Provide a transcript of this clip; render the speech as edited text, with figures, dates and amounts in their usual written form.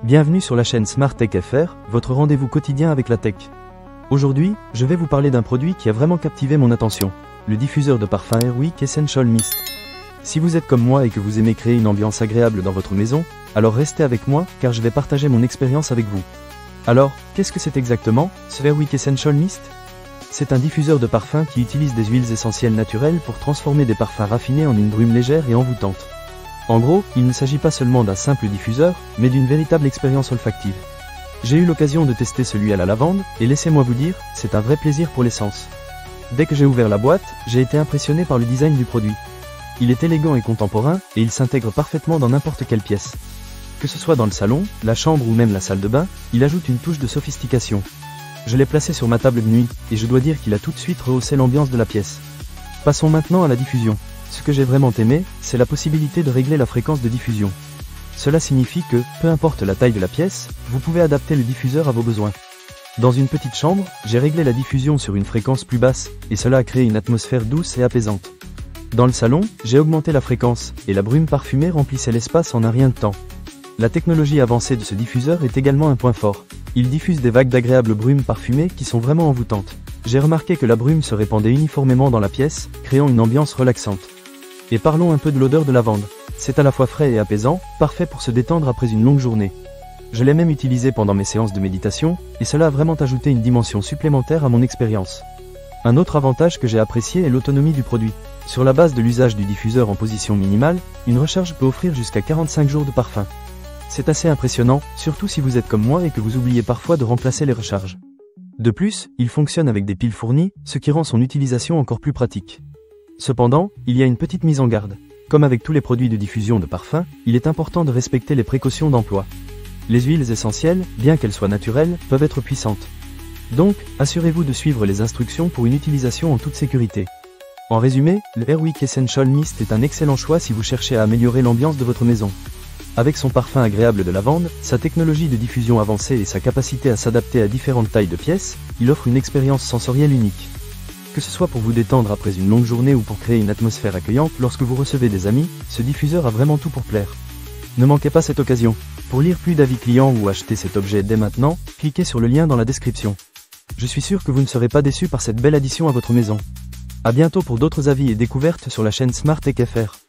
Bienvenue sur la chaîne Smart Tech FR, votre rendez-vous quotidien avec la tech. Aujourd'hui, je vais vous parler d'un produit qui a vraiment captivé mon attention, le diffuseur de parfum Airwick Essential Mist. Si vous êtes comme moi et que vous aimez créer une ambiance agréable dans votre maison, alors restez avec moi car je vais partager mon expérience avec vous. Alors, qu'est-ce que c'est exactement, ce Airwick Essential Mist? C'est un diffuseur de parfum qui utilise des huiles essentielles naturelles pour transformer des parfums raffinés en une brume légère et envoûtante. En gros, il ne s'agit pas seulement d'un simple diffuseur, mais d'une véritable expérience olfactive. J'ai eu l'occasion de tester celui à la lavande, et laissez-moi vous dire, c'est un vrai plaisir pour les sens. Dès que j'ai ouvert la boîte, j'ai été impressionné par le design du produit. Il est élégant et contemporain, et il s'intègre parfaitement dans n'importe quelle pièce. Que ce soit dans le salon, la chambre ou même la salle de bain, il ajoute une touche de sophistication. Je l'ai placé sur ma table de nuit, et je dois dire qu'il a tout de suite rehaussé l'ambiance de la pièce. Passons maintenant à la diffusion. Ce que j'ai vraiment aimé, c'est la possibilité de régler la fréquence de diffusion. Cela signifie que, peu importe la taille de la pièce, vous pouvez adapter le diffuseur à vos besoins. Dans une petite chambre, j'ai réglé la diffusion sur une fréquence plus basse, et cela a créé une atmosphère douce et apaisante. Dans le salon, j'ai augmenté la fréquence, et la brume parfumée remplissait l'espace en un rien de temps. La technologie avancée de ce diffuseur est également un point fort. Il diffuse des vagues d'agréables brumes parfumées qui sont vraiment envoûtantes. J'ai remarqué que la brume se répandait uniformément dans la pièce, créant une ambiance relaxante. Et parlons un peu de l'odeur de lavande. C'est à la fois frais et apaisant, parfait pour se détendre après une longue journée. Je l'ai même utilisé pendant mes séances de méditation, et cela a vraiment ajouté une dimension supplémentaire à mon expérience. Un autre avantage que j'ai apprécié est l'autonomie du produit. Sur la base de l'usage du diffuseur en position minimale, une recharge peut offrir jusqu'à 45 jours de parfum. C'est assez impressionnant, surtout si vous êtes comme moi et que vous oubliez parfois de remplacer les recharges. De plus, il fonctionne avec des piles fournies, ce qui rend son utilisation encore plus pratique. Cependant, il y a une petite mise en garde. Comme avec tous les produits de diffusion de parfum, il est important de respecter les précautions d'emploi. Les huiles essentielles, bien qu'elles soient naturelles, peuvent être puissantes. Donc, assurez-vous de suivre les instructions pour une utilisation en toute sécurité. En résumé, le Airwick Essential Mist est un excellent choix si vous cherchez à améliorer l'ambiance de votre maison. Avec son parfum agréable de lavande, sa technologie de diffusion avancée et sa capacité à s'adapter à différentes tailles de pièces, il offre une expérience sensorielle unique. Que ce soit pour vous détendre après une longue journée ou pour créer une atmosphère accueillante lorsque vous recevez des amis, ce diffuseur a vraiment tout pour plaire. Ne manquez pas cette occasion. Pour lire plus d'avis clients ou acheter cet objet dès maintenant, cliquez sur le lien dans la description. Je suis sûr que vous ne serez pas déçus par cette belle addition à votre maison. À bientôt pour d'autres avis et découvertes sur la chaîne Smart Tech FR.